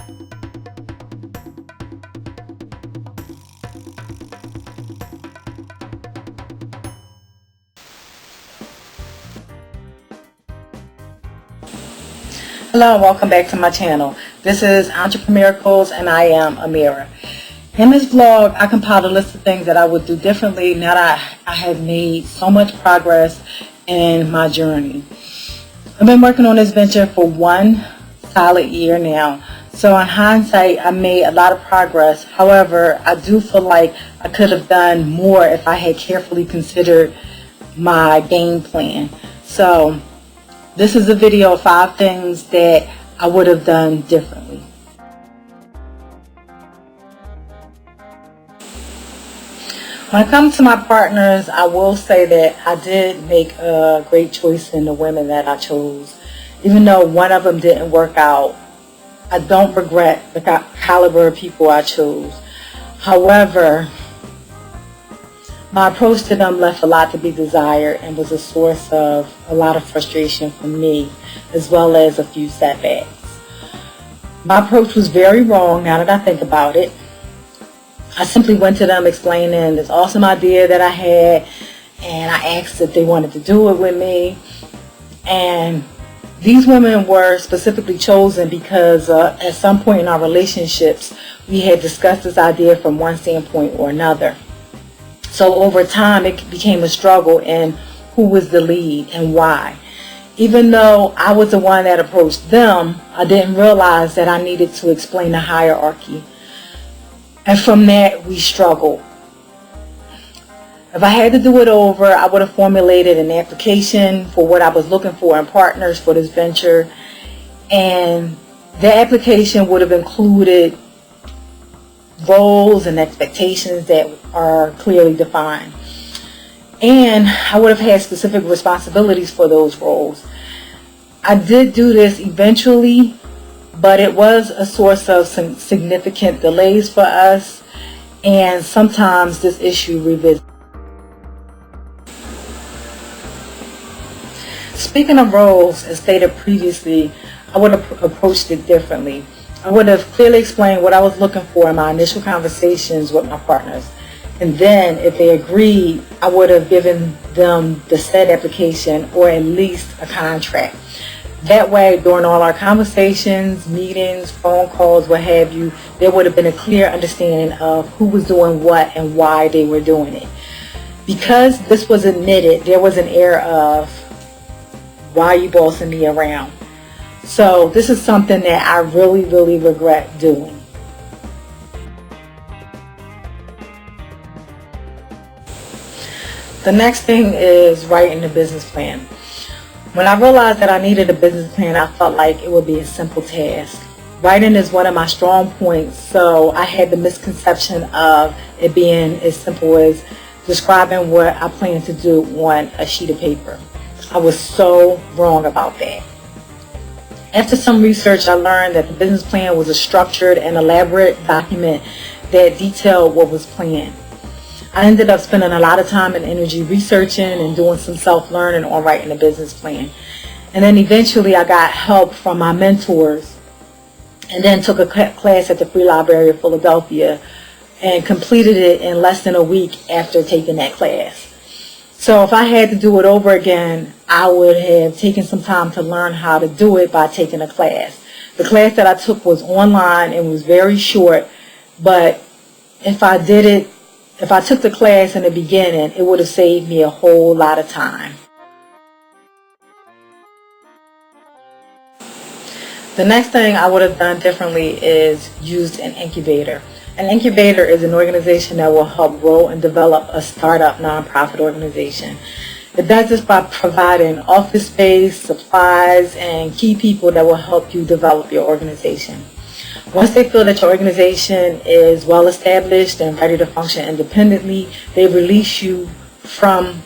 Hello and welcome back to my channel. This is Entrepreneuricals and I am Amira. In this vlog, I compiled a list of things that I would do differently now that I have made so much progress in my journey. I've been working on this venture for 1 solid year now. So in hindsight, I made a lot of progress. However, I do feel like I could have done more if I had carefully considered my game plan. So this is a video of 5 things that I would have done differently. When it comes to my partners, I will say that I did make a great choice in the women that I chose. Even though one of them didn't work out, I don't regret the caliber of people I chose. However, my approach to them left a lot to be desired and was a source of a lot of frustration for me, as well as a few setbacks. My approach was very wrong now that I think about it. I simply went to them explaining this awesome idea that I had, and I asked if they wanted to do it with me. And these women were specifically chosen because at some point in our relationships, we had discussed this idea from one standpoint or another. So over time, it became a struggle in who was the lead and why. Even though I was the one that approached them, I didn't realize that I needed to explain the hierarchy. And from that, we struggled. If I had to do it over, I would have formulated an application for what I was looking for in partners for this venture. And that application would have included roles and expectations that are clearly defined. And I would have had specific responsibilities for those roles. I did do this eventually, but it was a source of some significant delays for us, and sometimes this issue revisits. Speaking of roles, as stated previously, I would have approached it differently. I would have clearly explained what I was looking for in my initial conversations with my partners. And then, if they agreed, I would have given them the said application or at least a contract. That way, during all our conversations, meetings, phone calls, what have you, there would have been a clear understanding of who was doing what and why they were doing it. Because this was admitted, there was an air of, why are you bossing me around? So this is something that I really, really regret doing. The next thing is writing a business plan. When I realized that I needed a business plan, I felt like it would be a simple task. Writing is one of my strong points, so I had the misconception of it being as simple as describing what I plan to do on a sheet of paper. I was so wrong about that. After some research, I learned that the business plan was a structured and elaborate document that detailed what was planned. I ended up spending a lot of time and energy researching and doing some self-learning on writing a business plan. And then eventually I got help from my mentors and then took a class at the Free Library of Philadelphia and completed it in less than a week after taking that class. So if I had to do it over again, I would have taken some time to learn how to do it by taking a class. The class that I took was online and was very short, but if I took the class in the beginning, it would have saved me a whole lot of time. The next thing I would have done differently is used an incubator. An incubator is an organization that will help grow and develop a startup nonprofit organization. It does this by providing office space, supplies, and key people that will help you develop your organization. Once they feel that your organization is well established and ready to function independently, they release you from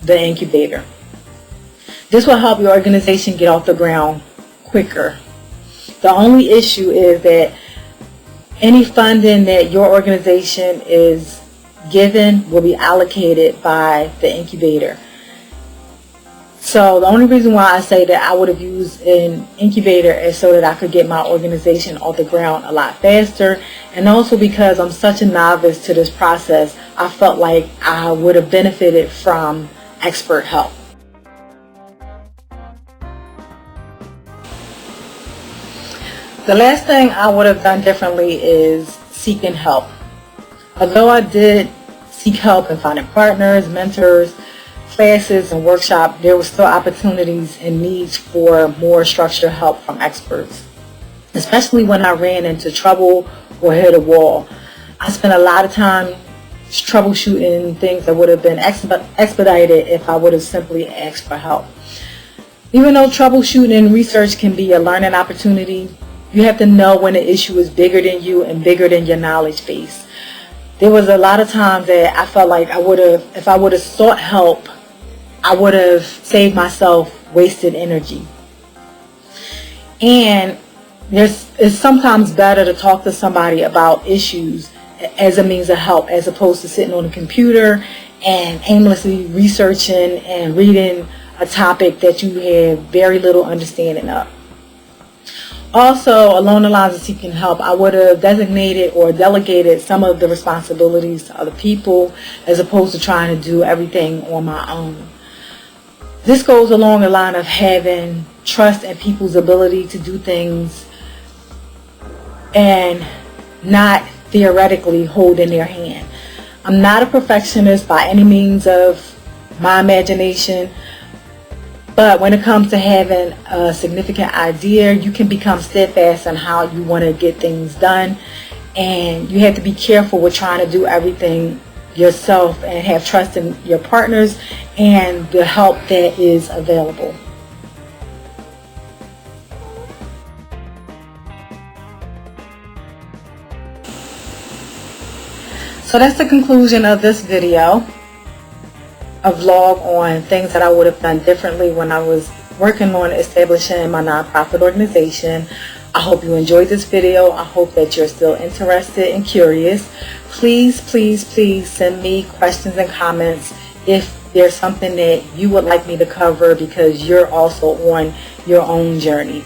the incubator. This will help your organization get off the ground quicker. The only issue is that any funding that your organization is given will be allocated by the incubator. So the only reason why I say that I would have used an incubator is so that I could get my organization off the ground a lot faster, and also because I'm such a novice to this process, I felt like I would have benefited from expert help. The last thing I would have done differently is seeking help. Although I did seek help in finding partners, mentors, classes, and workshops, there were still opportunities and needs for more structured help from experts. Especially when I ran into trouble or hit a wall. I spent a lot of time troubleshooting things that would have been expedited if I would have simply asked for help. Even though troubleshooting and research can be a learning opportunity, you have to know when the issue is bigger than you and bigger than your knowledge base. There was a lot of times that I felt like if I would have sought help, I would have saved myself wasted energy. And it's sometimes better to talk to somebody about issues as a means of help, as opposed to sitting on a computer and aimlessly researching and reading a topic that you have very little understanding of. Also, along the lines of seeking help, I would have designated or delegated some of the responsibilities to other people as opposed to trying to do everything on my own. This goes along the line of having trust in people's ability to do things and not theoretically holding their hand. I'm not a perfectionist by any means of my imagination. But when it comes to having a significant idea, you can become steadfast on how you want to get things done. And you have to be careful with trying to do everything yourself and have trust in your partners and the help that is available. So that's the conclusion of this video. A vlog on things that I would have done differently when I was working on establishing my nonprofit organization. I hope you enjoyed this video. I hope that you're still interested and curious. Please, please, please send me questions and comments if there's something that you would like me to cover, because you're also on your own journey.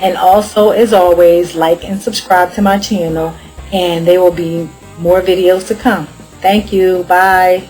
And also, as always, like and subscribe to my channel, and there will be more videos to come. Thank you. Bye.